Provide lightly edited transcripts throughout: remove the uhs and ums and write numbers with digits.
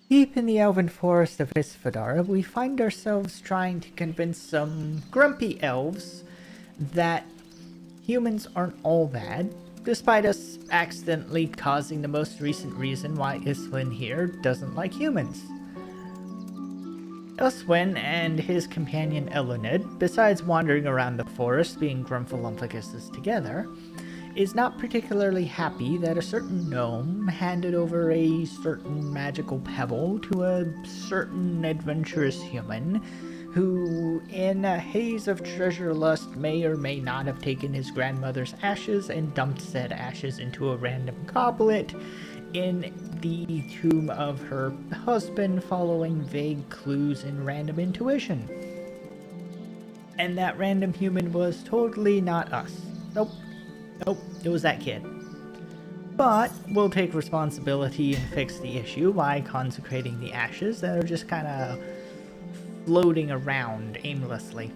Deep in the elven forest of Isfadar, we find ourselves trying to convince some grumpy elves that humans aren't all bad, despite us accidentally causing the most recent reason why Iswin here doesn't like humans. Iswin and his companion Eluned, besides wandering around the forest being grumphalumphiguses together, is not particularly happy that a certain gnome handed over a certain magical pebble to a certain adventurous human who, in a haze of treasure lust, may or may not have taken his grandmother's ashes and dumped said ashes into a random goblet in the tomb of her husband, following vague clues and random intuition. And that random human was totally not us. Nope, it was that kid. But we'll take responsibility and fix the issue by consecrating the ashes that are just kind of floating around aimlessly.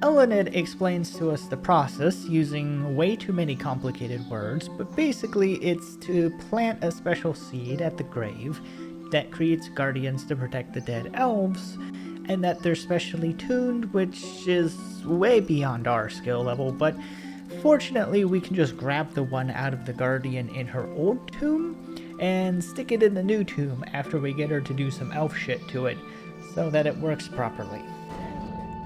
Eluned explains to us the process using way too many complicated words, but basically it's to plant a special seed at the grave that creates guardians to protect the dead elves, and that they're specially tuned, which is way beyond our skill level, but fortunately we can just grab the one out of the guardian in her old tomb and stick it in the new tomb after we get her to do some elf shit to it, so that it works properly.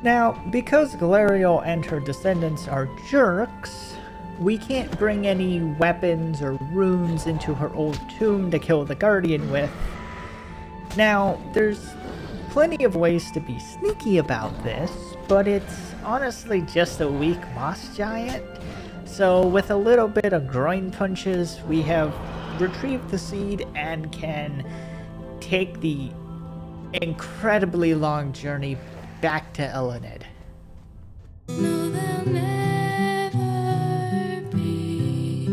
Now, because Galariel and her descendants are jerks, we can't bring any weapons or runes into her old tomb to kill the guardian with. Now, there's plenty of ways to be sneaky about this, but it's honestly just a weak moss giant. So with a little bit of groin punches, we have retrieved the seed and can take the incredibly long journey back to Eluned. No, there'll never be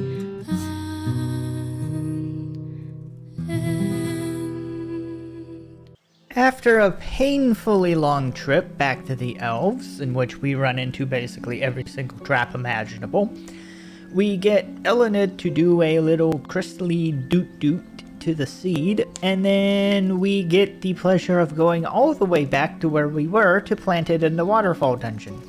an end. After a painfully long trip back to the elves, in which we run into basically every single trap imaginable, we get Eluned to do a little crystally doot-doot to the seed, and then we get the pleasure of going all the way back to where we were to plant it in the waterfall dungeon.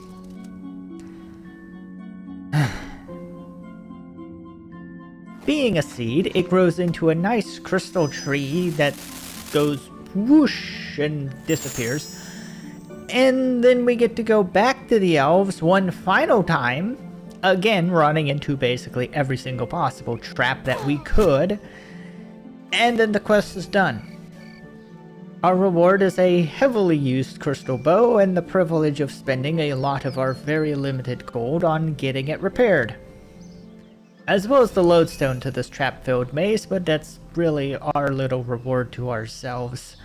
Being a seed, it grows into a nice crystal tree that goes whoosh and disappears, and then we get to go back to the elves one final time, again running into basically every single possible trap that we could, and then the quest is done. Our reward is a heavily used crystal bow and the privilege of spending a lot of our very limited gold on getting it repaired. As well as the lodestone to this trap-filled maze, but that's really our little reward to ourselves.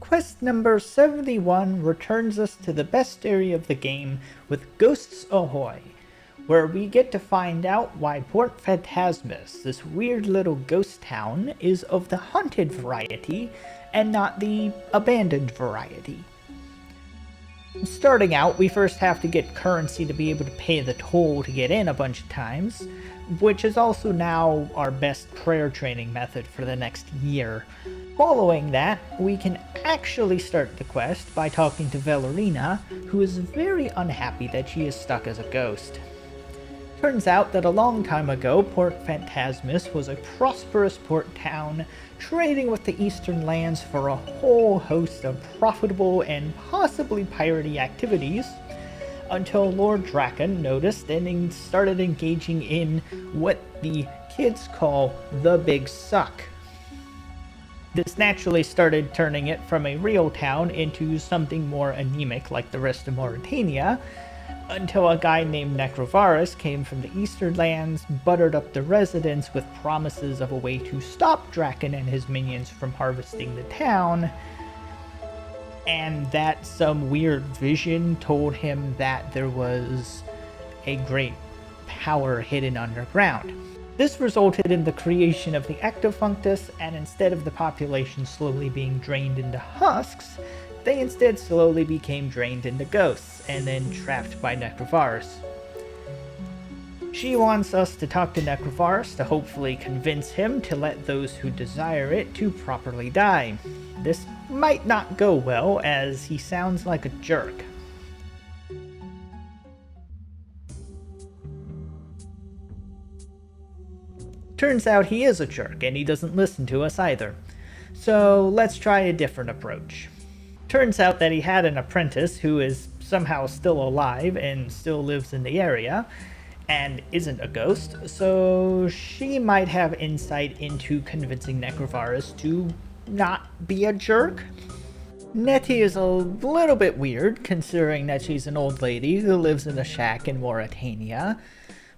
Quest number 71 returns us to the best area of the game with Ghosts Ahoy, where we get to find out why Port Phantasmus, this weird little ghost town, is of the haunted variety and not the abandoned variety. Starting out, we first have to get currency to be able to pay the toll to get in a bunch of times, which is also now our best prayer training method for the next year. Following that, we can actually start the quest by talking to Valerina, who is very unhappy that she is stuck as a ghost. Turns out that a long time ago, Port Phantasmus was a prosperous port town, trading with the eastern lands for a whole host of profitable and possibly piratey activities, until Lord Draken noticed and started engaging in what the kids call the Big Suck. This naturally started turning it from a real town into something more anemic like the rest of Mauritania, until a guy named Necrovarus came from the eastern lands, buttered up the residents with promises of a way to stop Draken and his minions from harvesting the town, and that some weird vision told him that there was a great power hidden underground. This resulted in the creation of the Ectofunctus, and instead of the population slowly being drained into husks, they instead slowly became drained into ghosts, and then trapped by Necrovarus. She wants us to talk to Necrovarus to hopefully convince him to let those who desire it to properly die. This might not go well, as he sounds like a jerk. Turns out he is a jerk, and he doesn't listen to us either. So let's try a different approach. Turns out that he had an apprentice who is somehow still alive and still lives in the area, and isn't a ghost, so she might have insight into convincing Necrovarus to not be a jerk. Nettie is a little bit weird, considering that she's an old lady who lives in a shack in Mauritania,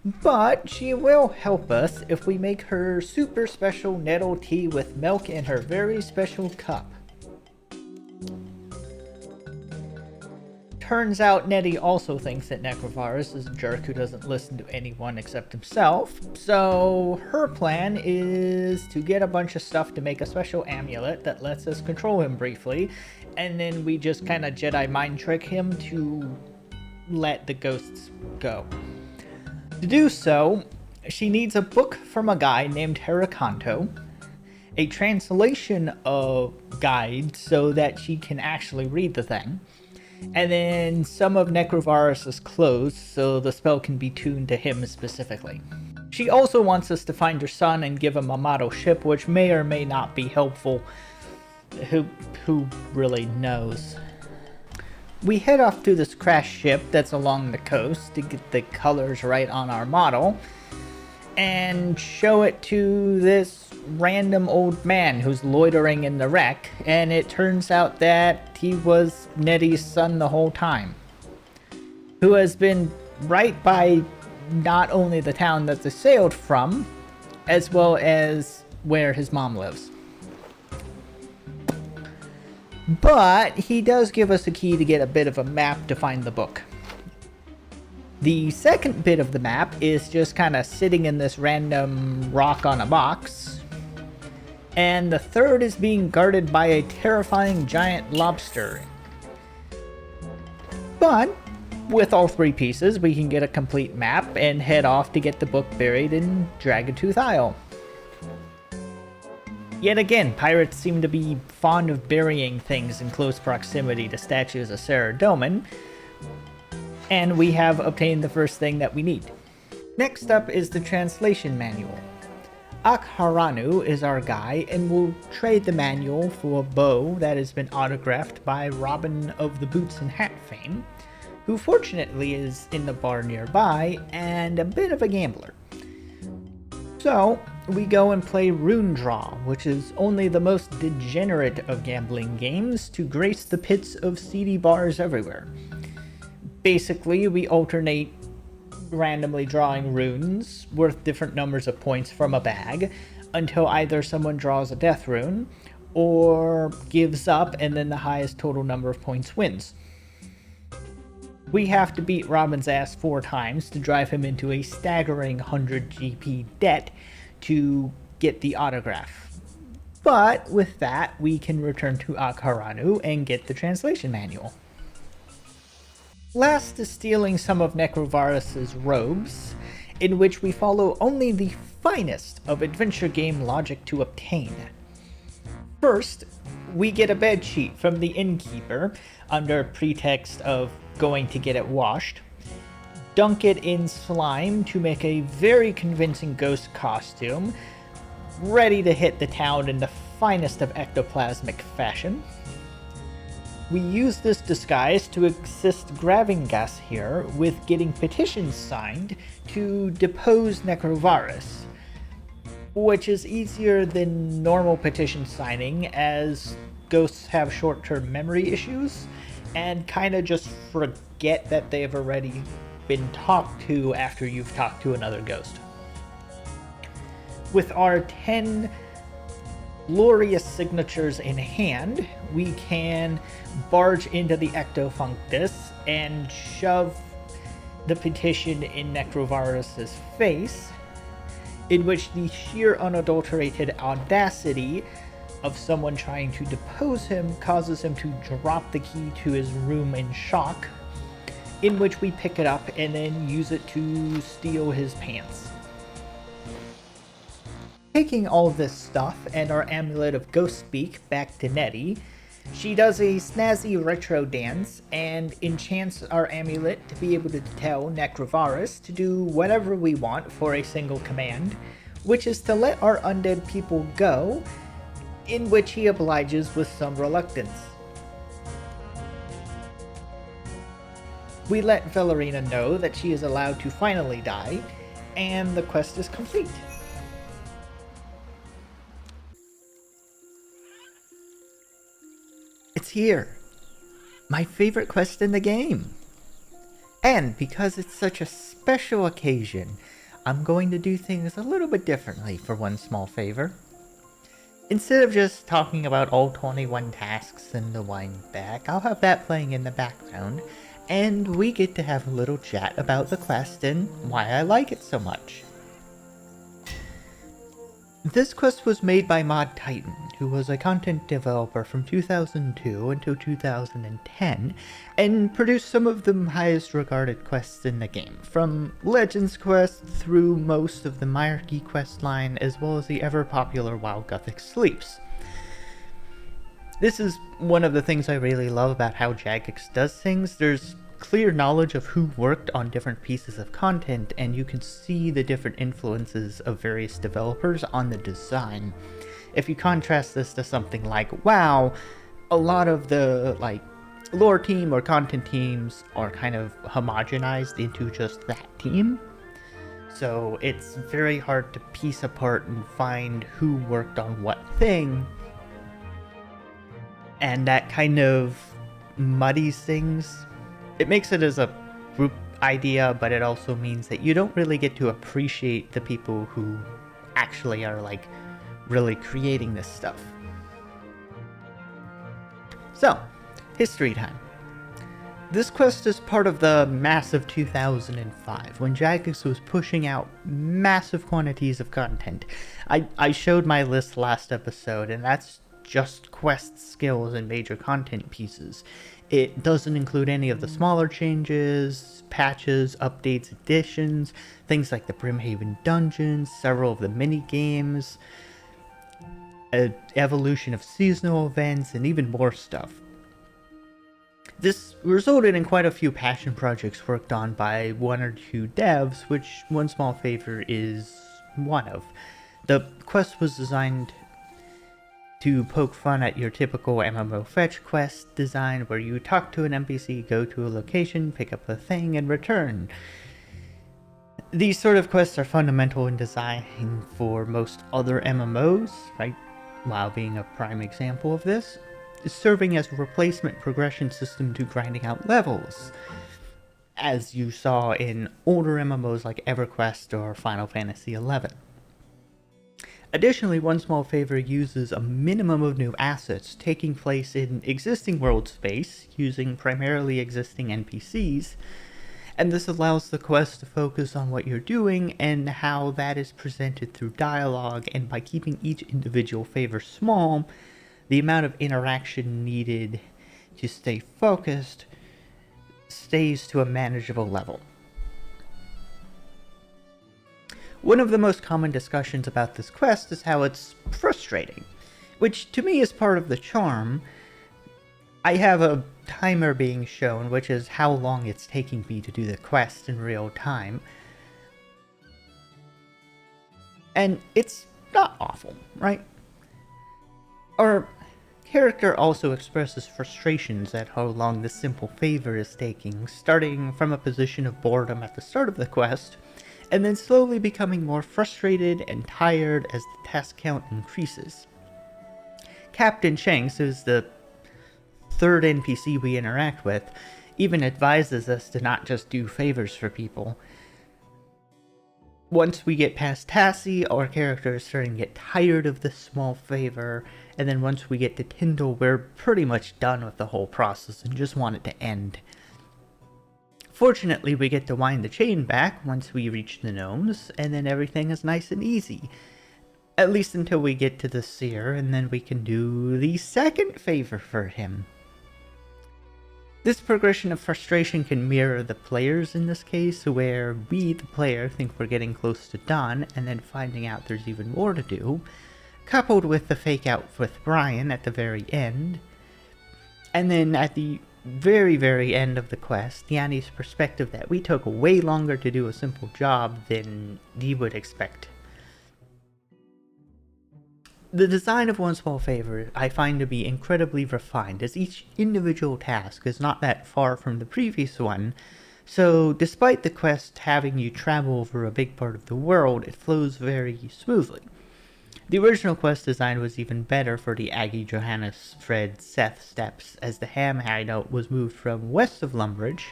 but she will help us if we make her super special nettle tea with milk in her very special cup. Turns out Nettie also thinks that Necrovarus is a jerk who doesn't listen to anyone except himself, so her plan is to get a bunch of stuff to make a special amulet that lets us control him briefly, and then we just kind of Jedi mind trick him to let the ghosts go. To do so, she needs a book from a guy named Herakanto, a translation of guide so that she can actually read the thing, and then some of Necrovarus's clothes so the spell can be tuned to him specifically. She also wants us to find her son and give him a model ship, which may or may not be helpful. Who really knows? We head off to this crashed ship that's along the coast to get the colors right on our model, and show it to this random old man who's loitering in the wreck, and it turns out that he was Nettie's son the whole time, who has been right by not only the town that they sailed from, as well as where his mom lives. But he does give us a key to get a bit of a map to find the book. The second bit of the map is just kind of sitting in this random rock on a box. And the third is being guarded by a terrifying giant lobster. But with all three pieces, we can get a complete map and head off to get the book buried in Dragotooth Isle. Yet again, pirates seem to be fond of burying things in close proximity to statues of Saradomin, and we have obtained the first thing that we need. Next up is the translation manual. Akharanu is our guy, and we'll trade the manual for a bow that has been autographed by Robin of the Boots and Hat fame, who fortunately is in the bar nearby and a bit of a gambler. So, we go and play Rune Draw, which is only the most degenerate of gambling games to grace the pits of seedy bars everywhere. Basically, we alternate randomly drawing runes worth different numbers of points from a bag until either someone draws a death rune or gives up, and then the highest total number of points wins. We have to beat Robin's ass 4 times to drive him into a staggering 100 GP debt to get the autograph. But with that, we can return to Akharanu and get the translation manual. Last is stealing some of Necrovarus's robes, in which we follow only the finest of adventure game logic to obtain. First, we get a bed sheet from the innkeeper under pretext of going to get it washed, dunk it in slime to make a very convincing ghost costume, ready to hit the town in the finest of ectoplasmic fashion. We use this disguise to assist Gravingas here with getting petitions signed to depose Necrovarus, which is easier than normal petition signing as ghosts have short-term memory issues and kind of just forget that they've already been talked to after you've talked to another ghost. With our 10 glorious signatures in hand, we can barge into the Ectofunctus and shove the petition in Necrovarus's face, in which the sheer unadulterated audacity of someone trying to depose him causes him to drop the key to his room in shock, in which we pick it up and then use it to steal his pants. Taking all of this stuff and our amulet of ghost speak back to Nettie, she does a snazzy retro dance and enchants our amulet to be able to tell Necrovarus to do whatever we want for a single command, which is to let our undead people go, in which he obliges with some reluctance. We let Valerina know that she is allowed to finally die, and the quest is complete. It's here! My favorite quest in the game! And because it's such a special occasion, I'm going to do things a little bit differently for one small favor. Instead of just talking about all 21 tasks and the wine back, I'll have that playing in the background, and we get to have a little chat about the quest and why I like it so much. This quest was made by Mod Titan, who was a content developer from 2002 until 2010, and produced some of the highest regarded quests in the game, from Legends Quest through most of the Myarchy quest line, as well as the ever-popular Wild Gothic Sleeps. This is one of the things I really love about how Jagex does things. There's clear knowledge of who worked on different pieces of content, and you can see the different influences of various developers on the design. If you contrast this to something like WoW, a lot of the lore team or content teams are kind of homogenized into just that team. So it's very hard to piece apart and find who worked on what thing. And that kind of muddies things. It makes it as a group idea, but it also means that you don't really get to appreciate the people who actually are really creating this stuff. So, history time. This quest is part of the massive 2005, when Jagex was pushing out massive quantities of content. I showed my list last episode, and that's just quest skills and major content pieces. It doesn't include any of the smaller changes, patches, updates, additions, things like the Brimhaven dungeons, several of the mini-games, an evolution of seasonal events, and even more stuff. This resulted in quite a few passion projects worked on by one or two devs, which One Small Favor is one of. The quest was designed to poke fun at your typical MMO fetch quest design, where you talk to an NPC, go to a location, pick up a thing, and return. These sort of quests are fundamental in design for most other MMOs, right? WoW being a prime example of this, serving as a replacement progression system to grinding out levels, as you saw in older MMOs like EverQuest or Final Fantasy XI. Additionally, One Small Favor uses a minimum of new assets taking place in existing world space, using primarily existing NPCs, and this allows the quest to focus on what you're doing and how that is presented through dialogue, and by keeping each individual favor small, the amount of interaction needed to stay focused stays to a manageable level. One of the most common discussions about this quest is how it's frustrating, which to me is part of the charm. I have a timer being shown, which is how long it's taking me to do the quest in real time. And it's not awful, right? Our character also expresses frustrations at how long the simple favor is taking, starting from a position of boredom at the start of the quest, and then slowly becoming more frustrated and tired as the task count increases. Captain Shanks, who's the third NPC we interact with, even advises us to not just do favors for people. Once we get past Tassie, our character is starting to get tired of this small favor, and then once we get to Tyndall, we're pretty much done with the whole process and just want it to end. Fortunately, we get to wind the chain back once we reach the gnomes, and then everything is nice and easy. At least until we get to the seer, and then we can do the second favor for him. This progression of frustration can mirror the players in this case, where we, the player, think we're getting close to done, and then finding out there's even more to do, coupled with the fake out with Brian at the very end. And then at the very, very end of the quest, Yanni's perspective that we took way longer to do a simple job than he would expect. The design of One Small Favor I find to be incredibly refined, as each individual task is not that far from the previous one, so despite the quest having you travel over a big part of the world, it flows very smoothly. The original quest design was even better for the Aggie, Johannes, Fred, Seth steps, as the Ham hideout was moved from west of Lumbridge,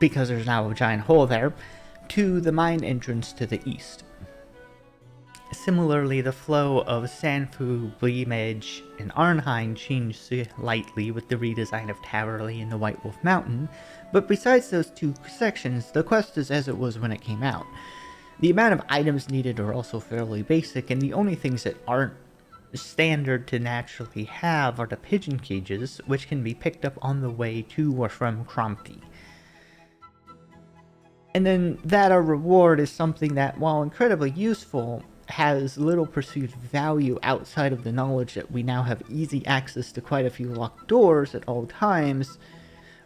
because there's now a giant hole there, to the mine entrance to the east. Similarly, the flow of Sanfu, Bleemedge, and Arnheim changed slightly with the redesign of Taverley and the White Wolf Mountain, but besides those two sections, the quest is as it was when it came out. The amount of items needed are also fairly basic, and the only things that aren't standard to naturally have are the pigeon cages, which can be picked up on the way to or from Crompty. And then that our reward is something that, while incredibly useful, has little perceived value outside of the knowledge that we now have easy access to quite a few locked doors at all times,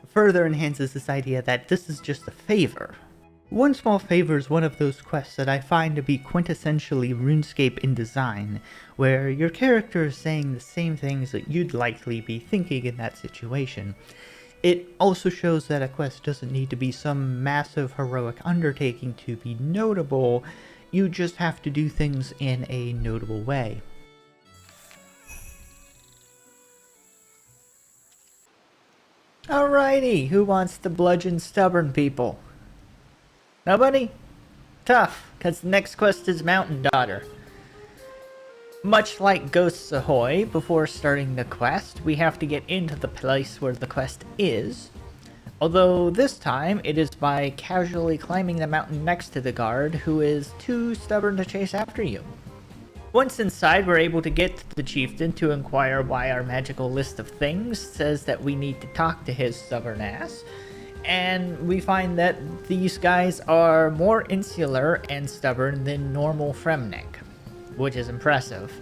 further enhances this idea that this is just a favor. One Small Favor is one of those quests that I find to be quintessentially RuneScape in design, where your character is saying the same things that you'd likely be thinking in that situation. It also shows that a quest doesn't need to be some massive heroic undertaking to be notable, you just have to do things in a notable way. Alrighty, who wants to bludgeon stubborn people? Nobody? Tough, because the next quest is Mountain Daughter. Much like Ghosts Ahoy, before starting the quest, we have to get into the place where the quest is. Although this time, it is by casually climbing the mountain next to the guard, who is too stubborn to chase after you. Once inside, we're able to get to the chieftain to inquire why our magical list of things says that we need to talk to his stubborn ass. And we find that these guys are more insular and stubborn than normal Fremnik, which is impressive,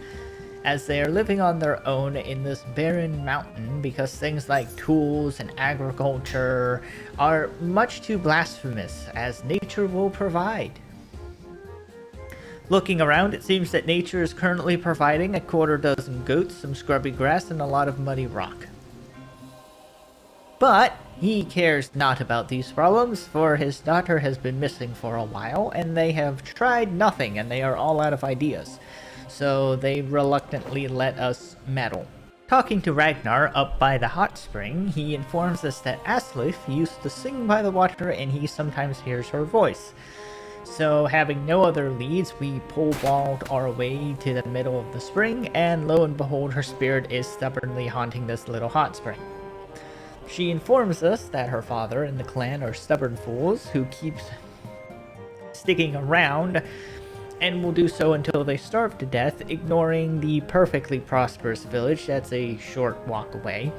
as they are living on their own in this barren mountain because things like tools and agriculture are much too blasphemous, as nature will provide. Looking around, it seems that nature is currently providing a quarter dozen goats, some scrubby grass, and a lot of muddy rock. But he cares not about these problems, for his daughter has been missing for a while, and they have tried nothing, and they are all out of ideas. So they reluctantly let us meddle. Talking to Ragnar up by the hot spring, he informs us that Aslith used to sing by the water and he sometimes hears her voice. So having no other leads, we pole-vault our way to the middle of the spring, and lo and behold, her spirit is stubbornly haunting this little hot spring. She informs us that her father and the clan are stubborn fools who keep sticking around, and will do so until they starve to death, ignoring the perfectly prosperous village that's a short walk away.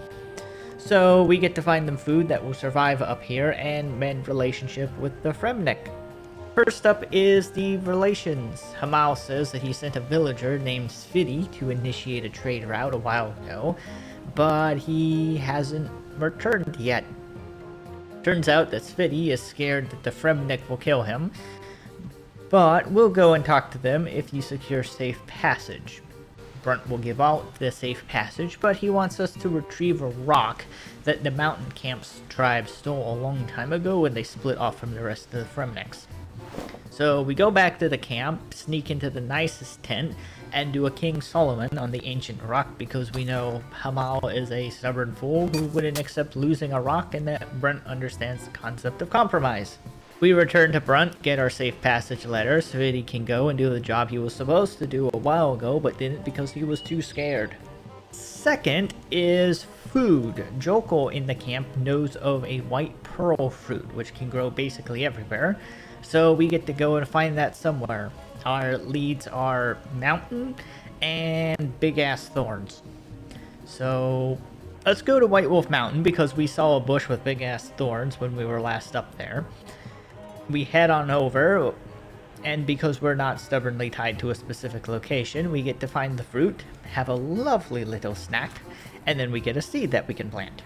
So we get to find them food that will survive up here and mend relationship with the Fremnik. First up is the relations. Hamal says that he sent a villager named Svidi to initiate a trade route a while ago, but he hasn't returned yet. Turns out that Svidi is scared that the Fremnik will kill him, but we'll go and talk to them if you secure safe passage. Brunt will give out the safe passage, but he wants us to retrieve a rock that the mountain camp's tribe stole a long time ago when they split off from the rest of the Fremniks. So we go back to the camp, sneak into the nicest tent, and do a King Solomon on the ancient rock because we know Hamal is a stubborn fool who wouldn't accept losing a rock, and that Brunt understands the concept of compromise. We return to Brunt, get our safe passage letter so that he can go and do the job he was supposed to do a while ago but didn't because he was too scared. Second is food. Jokul in the camp knows of a white pearl fruit which can grow basically everywhere, so we get to go and find that somewhere. Our leads are mountain and big ass thorns. So let's go to White Wolf Mountain because we saw a bush with big ass thorns when we were last up there. We head on over, and because we're not stubbornly tied to a specific location, we get to find the fruit, have a lovely little snack, and then we get a seed that we can plant.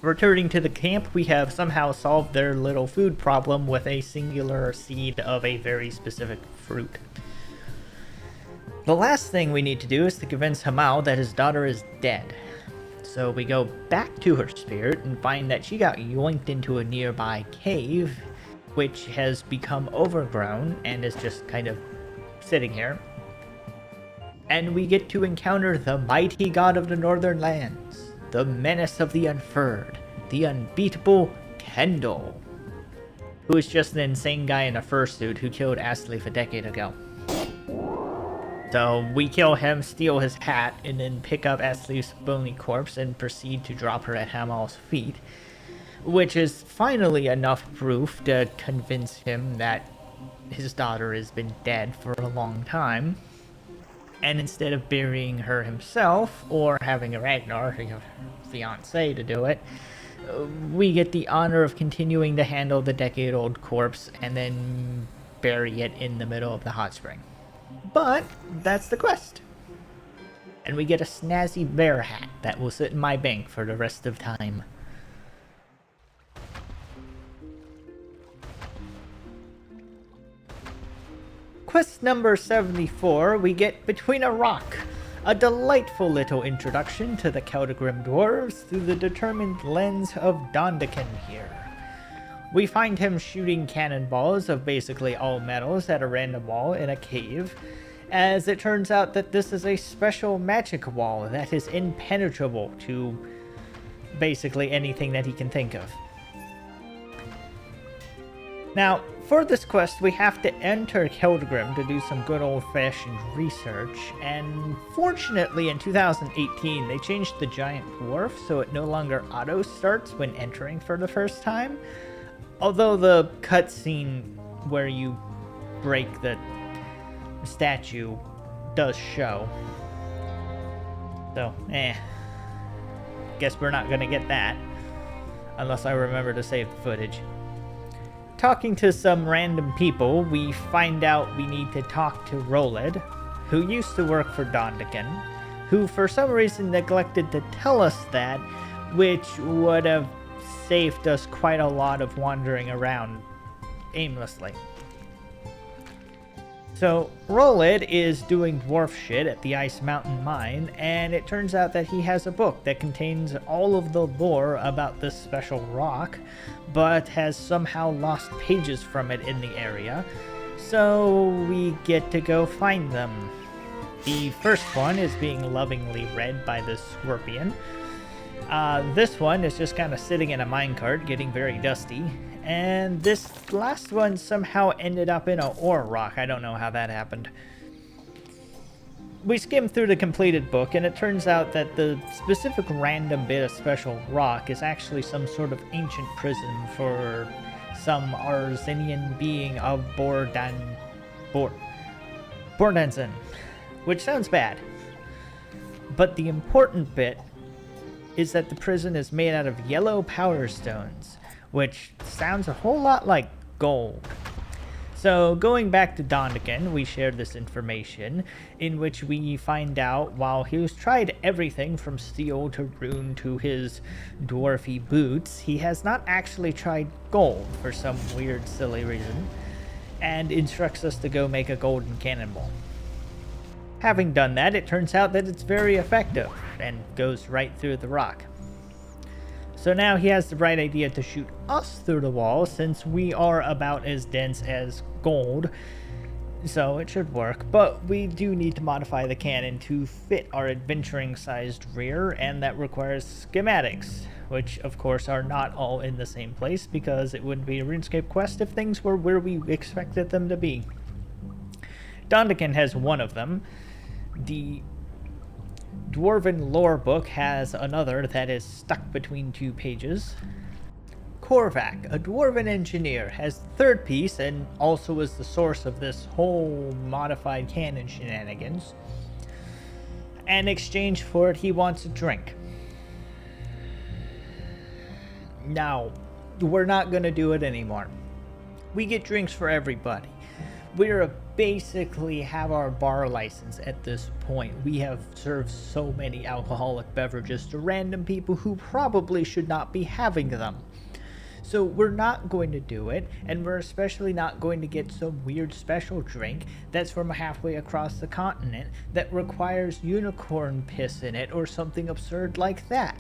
Returning to the camp, we have somehow solved their little food problem with a singular seed of a very specific fruit. The last thing we need to do is to convince Hamao that his daughter is dead. So we go back to her spirit and find that she got yoinked into a nearby cave, which has become overgrown and is just kind of sitting here. And we get to encounter the mighty god of the northern lands, the menace of the unfurred, the unbeatable Kendall, who is just an insane guy in a fursuit who killed Asleaf a decade ago. So we kill him, steal his hat, and then pick up Asleaf's bony corpse and proceed to drop her at Hamal's feet, which is finally enough proof to convince him that his daughter has been dead for a long time. And instead of burying her himself, or having a Ragnar, her fiancé, to do it, we get the honor of continuing to handle the decade-old corpse and then bury it in the middle of the hot spring. But that's the quest. And we get a snazzy bear hat that will sit in my bank for the rest of time. Quest number 74, we get Between a Rock, a delightful little introduction to the Celtigrim dwarves through the determined lens of Dondakin here. We find him shooting cannonballs of basically all metals at a random wall in a cave, as it turns out that this is a special magic wall that is impenetrable to basically anything that he can think of. Now, for this quest, we have to enter Celtigrim to do some good old-fashioned research, and fortunately in 2018 they changed the giant dwarf so it no longer auto-starts when entering for the first time, although the cutscene where you break the statue does show. So, guess we're not gonna get that, unless I remember to save the footage. Talking to some random people, we find out we need to talk to Rolid, who used to work for Dondakin, who for some reason neglected to tell us that, which would have saved us quite a lot of wandering around aimlessly. So, Rolid is doing dwarf shit at the Ice Mountain Mine, and it turns out that he has a book that contains all of the lore about this special rock, but has somehow lost pages from it in the area, so we get to go find them. The first one is being lovingly read by the Scorpion. This one is just kind of sitting in a minecart, getting very dusty. And this last one somehow ended up in an ore rock. I don't know how that happened. We skimmed through the completed book, and it turns out that the specific random bit of special rock is actually some sort of ancient prison for some Arzenian being of Bordanzen, which sounds bad. But the important bit is that the prison is made out of yellow power stones, which sounds a whole lot like gold. So going back to Dondakin, we share this information, in which we find out while he's tried everything from steel to rune to his dwarfy boots, he has not actually tried gold for some weird silly reason, and instructs us to go make a golden cannonball. Having done that, it turns out that it's very effective, and goes right through the rock. So now he has the bright idea to shoot us through the wall, since we are about as dense as gold, so it should work. But we do need to modify the cannon to fit our adventuring-sized rear, and that requires schematics, which of course are not all in the same place, because it wouldn't be a RuneScape quest if things were where we expected them to be. Dondakin has one of them. The Dwarven lore book has another that is stuck between two pages. Korvac, a dwarven engineer, has the third piece and also is the source of this whole modified cannon shenanigans. In exchange for it, he wants a drink. No, we're not going to do it anymore. We get drinks for everybody. We're basically have our bar license at this point. We have served so many alcoholic beverages to random people who probably should not be having them. So we're not going to do it, and we're especially not going to get some weird special drink that's from halfway across the continent that requires unicorn piss in it or something absurd like that.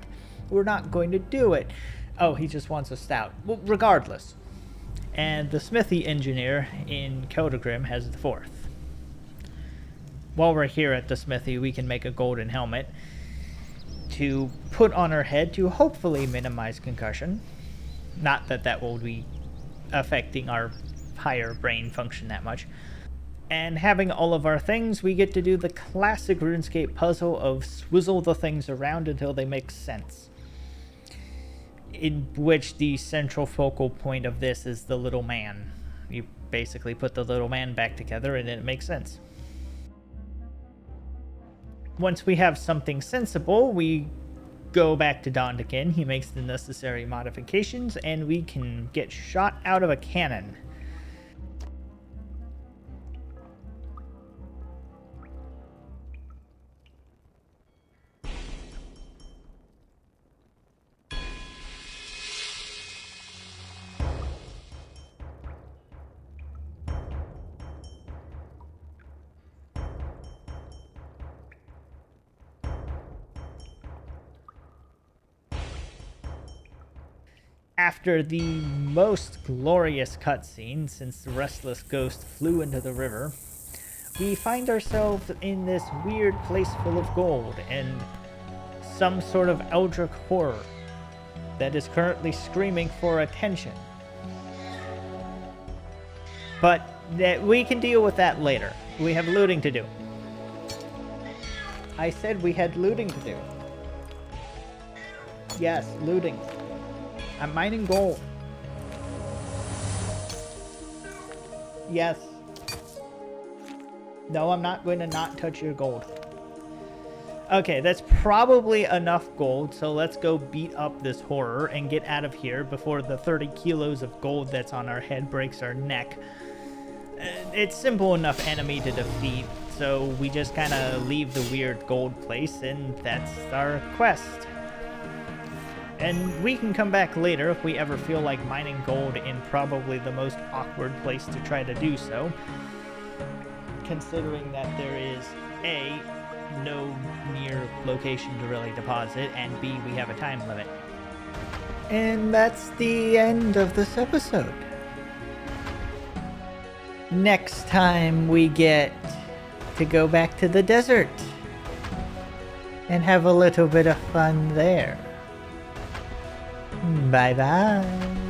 We're not going to do it. Oh, he just wants a stout. Well, regardless. And the smithy engineer in Keldagrim has the fourth. While we're here at the smithy, we can make a golden helmet to put on our head to hopefully minimize concussion. Not that that will be affecting our higher brain function that much. And having all of our things, we get to do the classic RuneScape puzzle of swizzle the things around until they make sense. In which the central focal point of this is the little man. You basically put the little man back together and it makes sense. Once we have something sensible, we go back to Dondikin. He makes the necessary modifications and we can get shot out of a cannon. After the most glorious cutscene since the restless ghost flew into the river, we find ourselves in this weird place full of gold and some sort of eldritch horror that is currently screaming for attention. But that we can deal with that later. We have looting to do. I said we had looting to do. Yes, looting. I'm mining gold. Yes. No, I'm not going to not touch your gold. Okay, that's probably enough gold, so let's go beat up this horror and get out of here before the 30 kilos of gold that's on our head breaks our neck. It's simple enough enemy to defeat, so we just kind of leave the weird gold place, and that's our quest. And we can come back later if we ever feel like mining gold in probably the most awkward place to try to do so. Considering that there is A, no near location to really deposit, and B, we have a time limit. And that's the end of this episode. Next time we get to go back to the desert and have a little bit of fun there. Bye bye.